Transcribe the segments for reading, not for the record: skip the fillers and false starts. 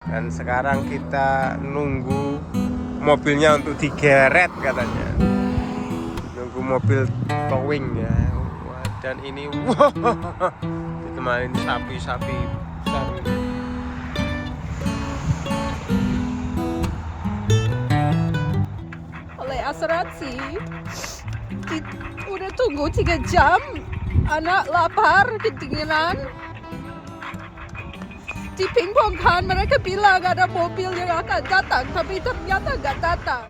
Dan sekarang kita nunggu mobilnya untuk digeret katanya. Nunggu mobil towing ya. Wah, dan ini wah, ditemani sapi-sapi besar ini. Oleh asuransi udah tunggu 3 jam, anak lapar, kedinginan, dipingpongkan. Mereka bilang ada mobil yang akan datang, tapi ternyata nggak datang.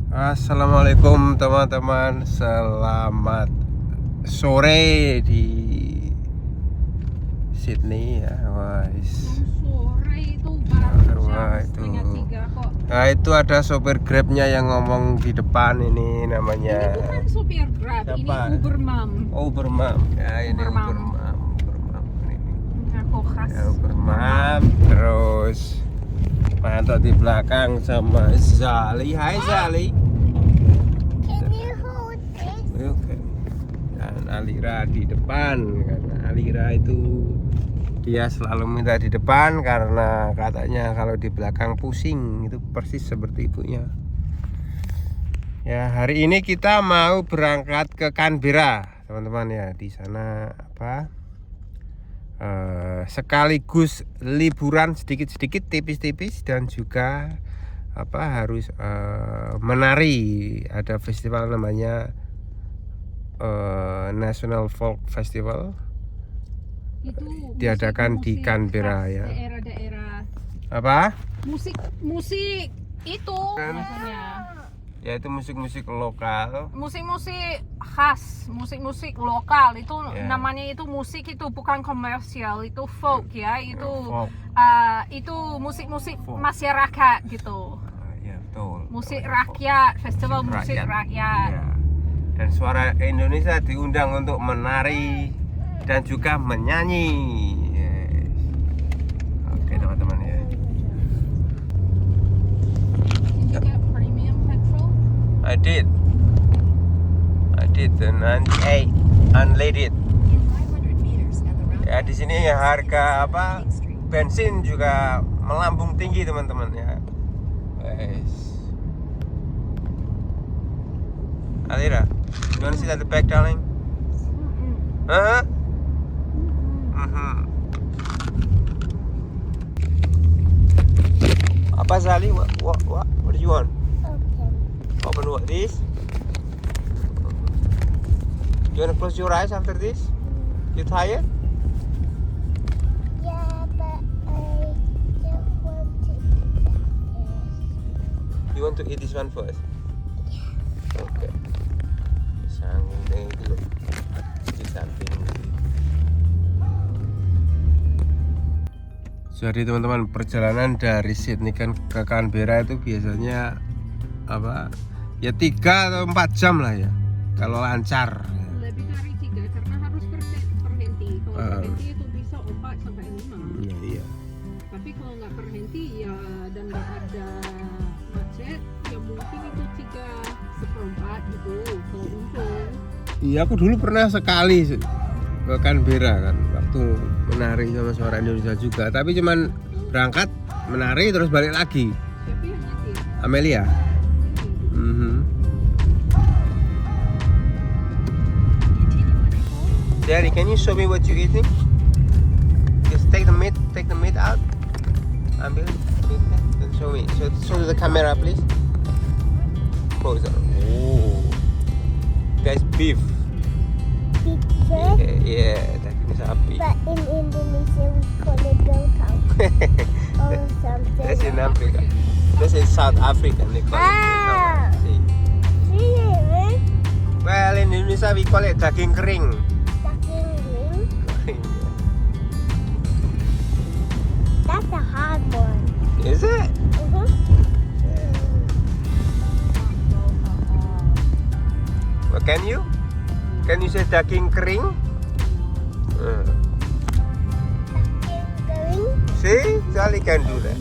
Assalamualaikum teman-teman, selamat sore di Sydney ya. Sore itu baru Wah, jam itu. 2:30 kok. Nah itu ada sopir Grabnya yang ngomong di depan ini namanya. Ini bukan sopir Grab, Siapa? ini Uber Mom. Uber Mom. Ya ini Uber Uber Mom. Mom. Uber Mom ini. Aku khas. Ya, Uber Mom. Terus mantap di belakang sama Zali. Hai Zali. Can you hold this? Oke. Dan Alira di depan karena Alira itu dia selalu minta di depan karena katanya kalau di belakang pusing, itu persis seperti ibunya. Ya, hari ini kita mau berangkat ke Canberra, teman-teman ya. Di sana apa? Sekaligus liburan sedikit-sedikit, tipis-tipis, dan juga apa harus menari. Ada festival namanya National Folk Festival. Itu Diadakan di musik Canberra khas ya. Daerah-daerah. Apa? Musik itu Kan? maksudnya. Ya itu musik-musik lokal. Musik-musik khas, musik-musik lokal itu Ya. namanya itu musik itu bukan komersial, itu folk ya, itu Folk. itu musik-musik Folk. masyarakat gitu. Ya betul. Musik Folk. rakyat, festival musik rakyat. Ya. Dan suara Indonesia diundang untuk menari dan juga menyanyi. Yes. Oke teman-teman ya. Can you get premium petrol? I did and unleaded. In 500 meters at the round Ya di sini harga apa bensin juga melambung tinggi teman-teman ya. Guys. Alira, you want to see that the back, darling? Huh? Apa Zali? What do you want? Open. Open what? This? You want to close your eyes after this? You tired? Yeah, but I just want to eat that. You want to eat this one first? Okay. Sanggup deh dulu. Di samping. Jadi teman-teman, perjalanan dari Sydney kan ke Canberra itu biasanya apa? Ya 3 atau 4 jam lah ya. Kalau lancar. Lebih dari 3 karena harus berhenti. Kalau berhenti itu bisa 4 sampai 5. Ya, iya. Tapi kalau nggak berhenti ya dan nggak ada macet, ya mungkin itu 3/4 gitu. Kalau untung. Iya, aku dulu pernah sekali ke Canberra kan, waktu menari sama suara Indonesia juga. Tapi cuman berangkat, menari terus balik lagi. Siapa yang nyetir? Amelia. Daddy, can you show me what you eating? Just take the meat out. Ambil meatnya and show me. Show to the camera, please. Frozen. Oh, guys, beef. Pizza, Yeah, daging sapi. but in Indonesia we call it dontang or something. That's in Africa. That's in South Africa. They call it. Ah. See. Really? Well, in Indonesia we call it daging kering. Daging ring? That's a hard one. Is it? Well, can you? Can you say daging kering? Daging kering? See, Sally can do that.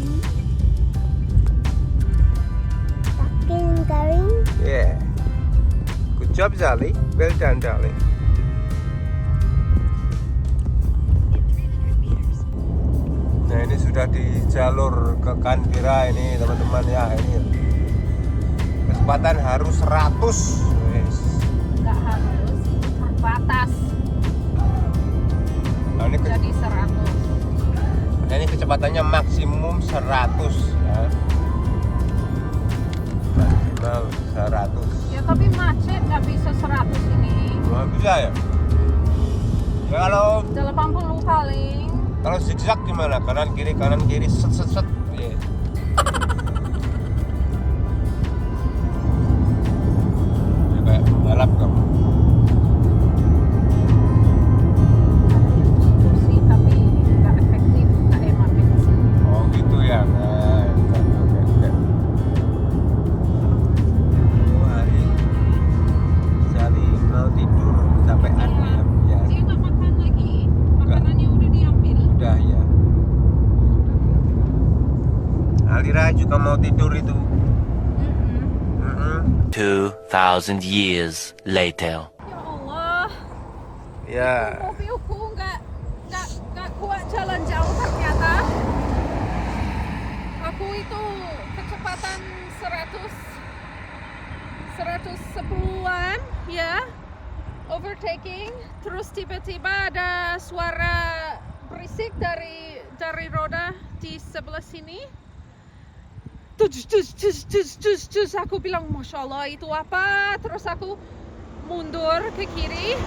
Daging kering? Yeah. Good job, Sally. Well done, darling. udah di jalur ke Canberra ini teman-teman ya. Ini kecepatan harus 100. Wes. Nggak harus, itu terbatas. Nah, ini Jadi 100. nah, ini kecepatannya maksimum 100 ya. Maksimal 100. Ya tapi macet nggak bisa 100 ini. Wah, bisa ya? Ya kalau 80 paling. zigzag gimana? Kanan kiri set set set. Ya. Ya kayak balap kamu. Sih tapi nggak efektif, nggak hemat bensin. Oh gitu ya. Nah, oke. Hari Sally mau tidur capean ya. Dia nggak makan lagi. Makanannya udah diambil. Udah ya. Alira juga mau tidur itu. 2,000 years later. Ya Allah. Ya. Mobilku nggak kuat jalan jauh ternyata. Aku itu kecepatan 110-an ya, overtaking. Terus tiba-tiba ada suara berisik dari roda di sebelah sini. Cus, aku bilang Masya Allah itu apa? Terus aku mundur ke kiri.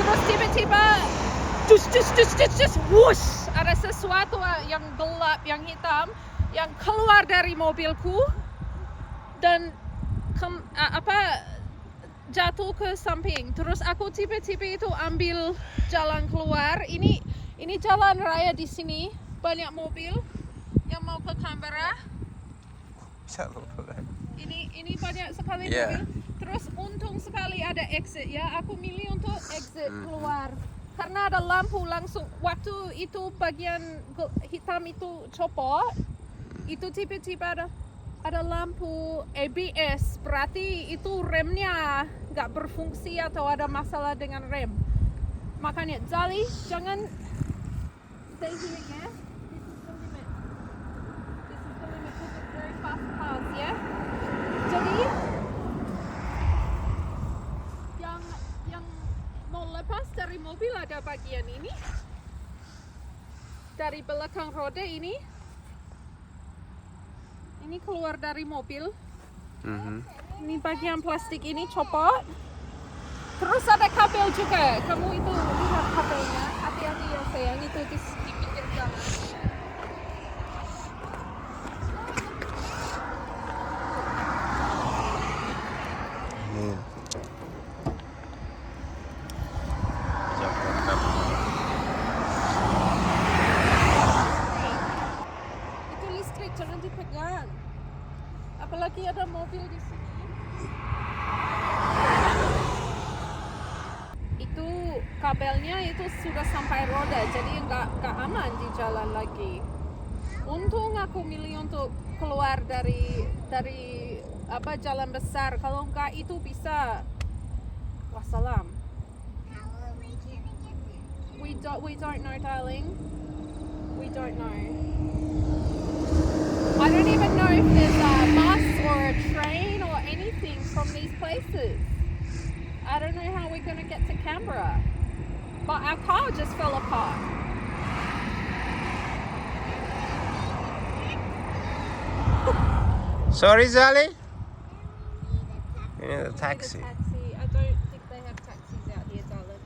Terus tiba-tiba cus, wush, ada sesuatu yang gelap, yang hitam, yang keluar dari mobilku dan jatuh ke samping. Terus aku tiba-tiba itu ambil jalan keluar. Ini jalan raya di sini, banyak mobil yang mau ke Canberra. Ini banyak sekali mobil. Terus untung sekali ada exit ya. Aku milih untuk exit keluar karena ada lampu langsung. Waktu itu bagian hitam itu copot, itu tiba-tiba ada lampu ABS. Berarti itu remnya nggak berfungsi atau ada masalah dengan rem. Makanya Zali jangan stay here ya. Ya. Jadi yang mau lepas dari mobil ada bagian ini. Dari belakang roda ini. Ini keluar dari mobil. Ini bagian plastik ini copot. Terus ada kabel juga. Kamu itu lihat kabelnya. Hati-hati ya sayang, itu di pinggir jalan. Itu listrik, jangan dipegang. Apalagi ada mobil di sini. Itu kabelnya itu sudah sampai roda, jadi nggak aman di jalan lagi. Untung aku milih untuk keluar dari jalan besar. Kalau enggak itu bisa wassalam. We don't know, darling. We don't know. I don't even know if there's a bus or a train or anything from these places. I don't know how we're going to get to Canberra. But our car just fell apart. Sorry, Zali. Ini taxi. Taxi. I don't think they have taxis out here, darling.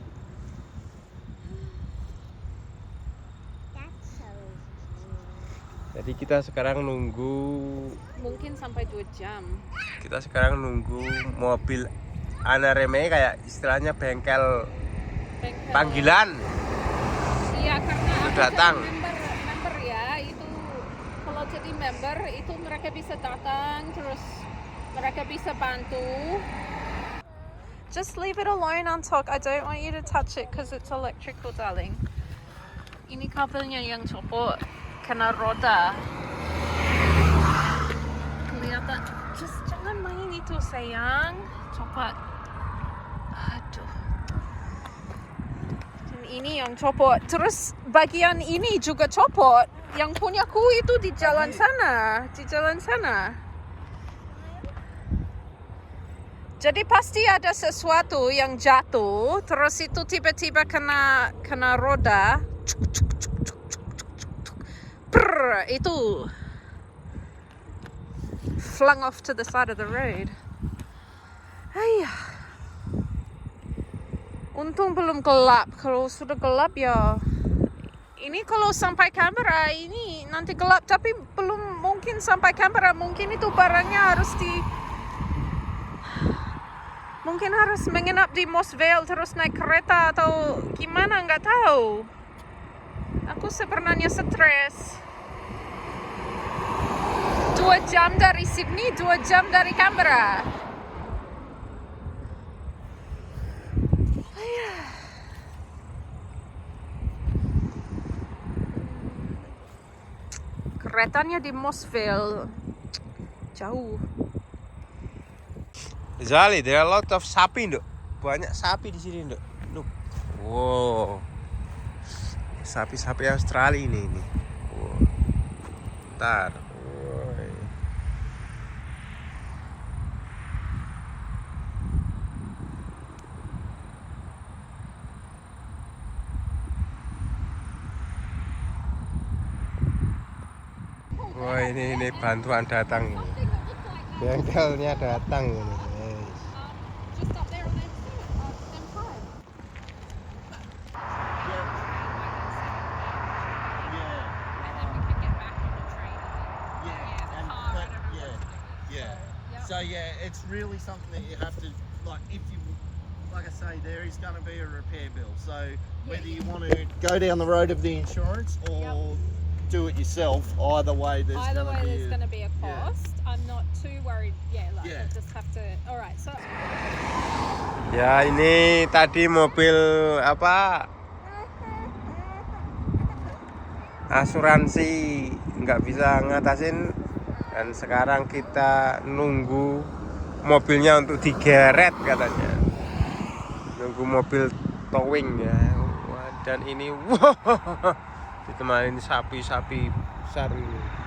That's so cute. Jadi kita sekarang nunggu. Mungkin sampai 2 jam. Kita sekarang nunggu mobil Anareme, kayak istilahnya bengkel panggilan. Iya, karena aku Datang. jadi member ya, itu kalau jadi member itu mereka bisa datang, terus mereka bisa bantu. Just leave it alone, Antok. I don't want you to touch it because it's electrical, darling. Ini kabelnya yang copot kena roda. Kelihatan. Just jangan main itu sayang. Cepat. Aduh. Dan ini yang copot. Terus bagian ini juga copot. Yang punyaku itu di jalan sana, di jalan sana. Jadi pasti ada sesuatu yang jatuh, terus itu tiba-tiba kena roda. Prrr, itu flung off to the side of the road. Ayah. Untung belum gelap. Kalau sudah gelap ya. Ini kalau sampai kamera ini nanti gelap, tapi belum mungkin sampai kamera. Mungkin itu barangnya harus mungkin harus menginap di Moss Vale terus naik kereta atau gimana, nggak tahu. Aku sebenarnya stres. 2 jam dari Sydney, 2 jam dari Canberra. Keretanya di Moss Vale jauh. Zali, there are a lot of sapi, Nduk. Banyak sapi di sini, Nduk. Look. Wow. Sapi-sapi Australia ini. Wow. Ntar. Woi. Wah, ini bantuan datang. Bengkelnya datang ini. Just up there on them five. And then we can get back on the train. Yeah, Yeah. So yeah, it's really something that you have to like I say, there is going to be a repair bill. So whether you want to go down the road of the insurance or do it yourself, either way there's Either going way, to be there's going to be a yeah. cost. I'm not too worried. Yeah, like Yeah. I just have to. All right, so Ya, ini tadi mobil apa? Asuransi nggak bisa ngatasin, dan sekarang kita nunggu mobilnya untuk digeret katanya. Nunggu mobil towing ya. Wah, dan ini wah, ditemani sapi-sapi besar ini.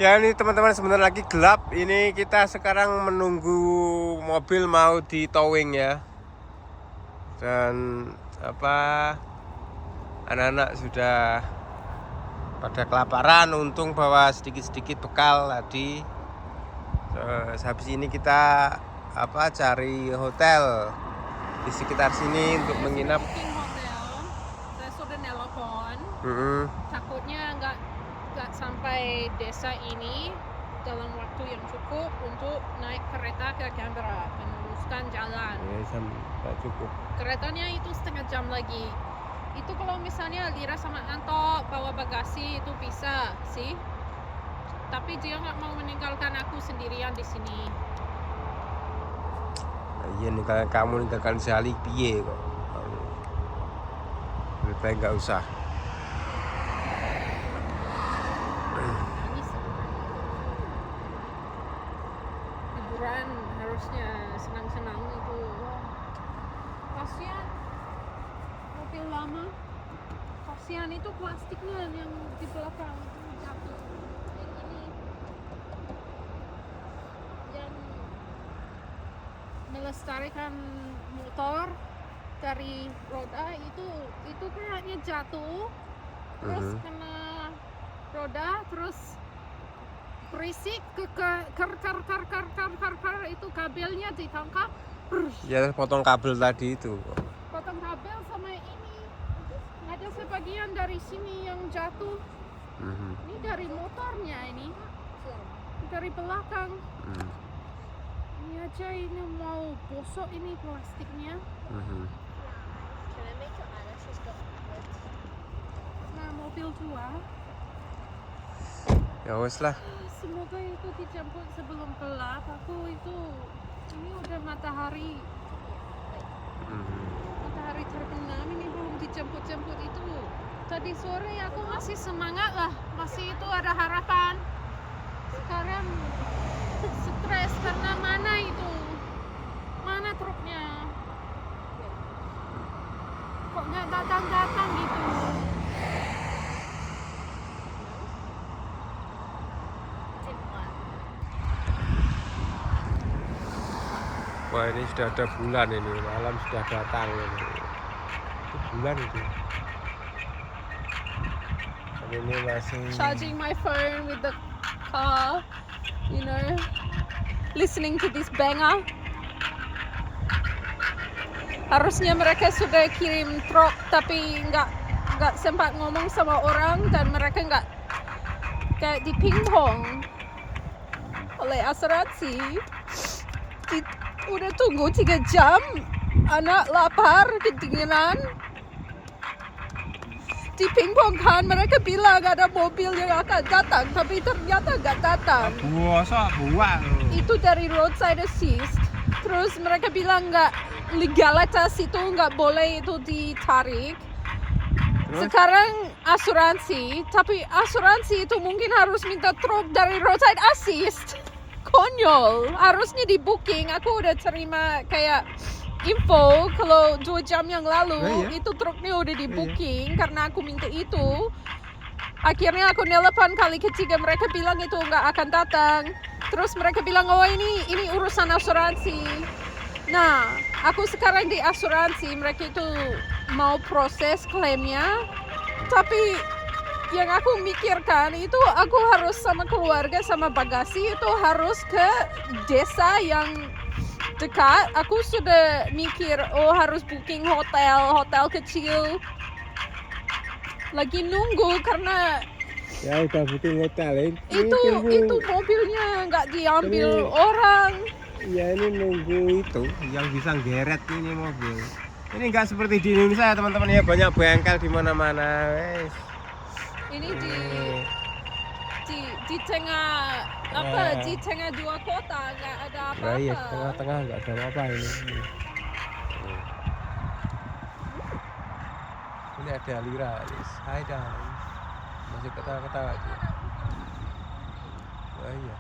Ya, ini teman-teman sebentar lagi gelap. Ini kita sekarang menunggu mobil mau di towing ya. Dan anak-anak sudah pada kelaparan. Untung bawa sedikit-sedikit bekal tadi. Habis ini kita cari hotel di sekitar sini untuk menginap. booking hotel. Saya sudah nelpon. Takutnya nggak sampai desa ini dalam waktu yang cukup untuk naik kereta ke Canberra, meneruskan jalan. Ya, sampai cukup. Keretanya itu setengah jam lagi. Itu kalau misalnya Lira sama Anto bawa bagasi itu bisa sih. Tapi dia nggak mau meninggalkan aku sendirian di sini. Iya, ninggalkan kamu, ninggalkan Zali piye kok. Lebih baik nggak usah. Ini liburan harusnya senang-senang itu. Kasihan mobil lama. Kasihan itu plastiknya yang di belakang itu jatuh. Yang ini yang melestarikan motor dari roda itu kayaknya jatuh, terus kena roda, terus berisik ke itu kabelnya ditangkap, Ya, potong kabel tadi itu. potong kabel sama ini. Ada sebagian dari sini yang jatuh. Ini dari motornya ini, dari belakang. Ini aja ini mau bosok ini plastiknya. Can I make your eyelashes go upwards? Nah, mobil tua. Ya wes lah. Semoga itu dijemput sebelum gelap. Aku itu ini udah matahari terbenam, ini belum dijemput itu. Tadi sore aku masih semangat lah, masih itu ada harapan. Sekarang stres karena mana truknya. datang gitu. Wah, ini sudah ada bulan ini, malam sudah datang ini. Itu bulan itu. Dan ini masih Charging my phone with the car, you know, listening to this banger. Harusnya mereka sudah kirim truk tapi nggak sempat ngomong sama orang dan mereka nggak kayak di pingpong oleh asuransi. Udah tunggu 3 jam, anak lapar, kedinginan. Di pingpong kan mereka bilang ada mobil yang akan datang, tapi ternyata nggak datang. buah. Itu dari roadside assist. Terus mereka bilang nggak legalitas itu nggak boleh itu ditarik. Sekarang asuransi, tapi asuransi itu mungkin harus minta truk dari roadside assist. Konyol, harusnya di booking. Aku udah terima kayak info kalau 2 jam yang lalu itu truknya udah di booking karena aku minta itu. Akhirnya aku nelpon kali ketiga, mereka bilang itu nggak akan datang. Terus mereka bilang, oh ini urusan asuransi. Nah, aku sekarang di asuransi, mereka itu mau proses klaimnya. Tapi yang aku mikirkan itu aku harus sama keluarga sama bagasi itu harus ke desa yang dekat. Aku sudah mikir harus booking hotel kecil. Lagi nunggu karena Ya udah booking hotel itu mobilnya nggak diambil orang. Ya ini nunggu itu yang bisa geret ini mobil. Ini nggak seperti di Indonesia ya teman-teman ya, banyak bengkel di mana-mana. Ini di tengah di tengah 2 kota nggak ada apa-apa. Nah, iya, tengah-tengah nggak ada apa-apa ini. Ini ada Lira, hai darling. Masih ketawa-ketawa dia. Oh iya.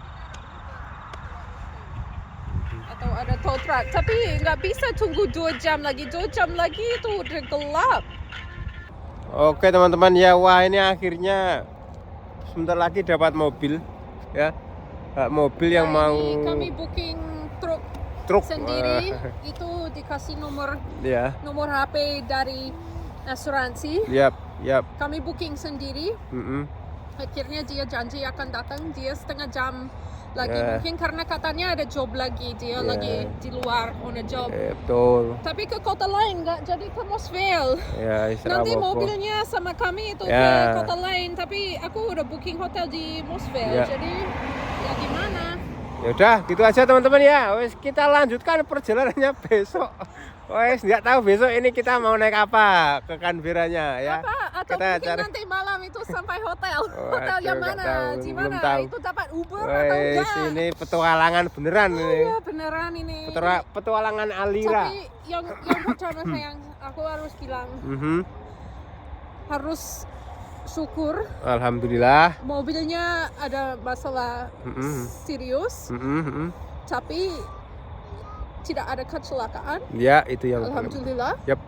Atau ada tow truck, tapi nggak bisa tunggu 2 jam lagi. 2 jam lagi itu udah gelap. Oke teman-teman ya, wah ini akhirnya sebentar lagi dapat mobil ya, mobil yang mau kami booking truk sendiri. Itu dikasih nomor HP dari asuransi. Yap. Kami booking sendiri. Akhirnya dia janji akan datang dia 1/2 jam lagi. Mungkin karena katanya ada job lagi, dia lagi di luar on a job. Betul. Tapi ke kota lain nggak jadi ke Mosville. Nanti mobilnya sama kami itu ke kota lain, tapi aku udah booking hotel di Mosville. Jadi ya gimana? Ya udah gitu aja teman-teman ya. Wes kita lanjutkan perjalanannya besok. Wes nggak tahu besok ini kita mau naik apa ke Canberranya ya. Atau kita mungkin nanti malam itu sampai hotel. Hotel yang mana? Di mana? Tahu. Itu dapat Uber atau enggak? Ini petualangan beneran ini. Iya beneran ini. Petualangan Alira. Tapi yang pertama sayang, aku harus bilang harus syukur. Alhamdulillah. Mobilnya ada masalah serius, tapi tidak ada kecelakaan. Ya itu yang. Alhamdulillah. Yap.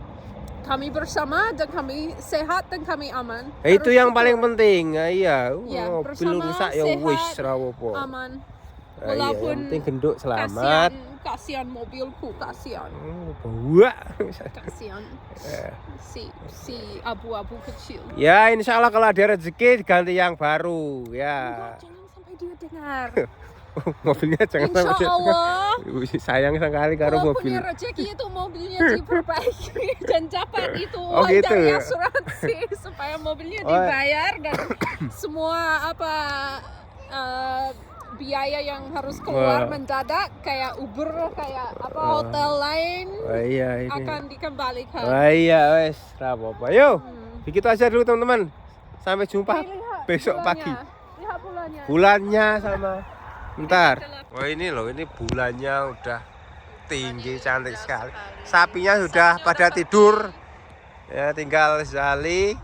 Kami bersama dan kami sehat dan kami aman. Itu yang paling penting. Iya. Mobil rusak ya wis rawopo. Aman. Walaupun yang penting genduk selamat. Kasihan mobilku, kasihan. Kasihan. Si abu-abu kecil. Ya insya Allah kalau ada rezeki diganti yang baru ya. Jangan sampai dia dengar. Mobilnya jangan Insya sampai Allah. Sayang sekali karo Kalau mobil. punya rezeki itu mobilnya diperbaiki dan dapat itu uang gitu dari ya? asuransi supaya mobilnya dibayar dan semua biaya yang harus keluar mendadak kayak Uber, kayak hotel lain akan dikembalikan. Iya wes, apa-apa. Yo, begitu aja dulu teman-teman. Sampai jumpa besok pagi. Lihat bulannya. Bulannya sama. Bentar. Wah ini loh, ini bulannya udah tinggi, cantik sekali. Sapinya sudah pada tidur. Ya tinggal Zali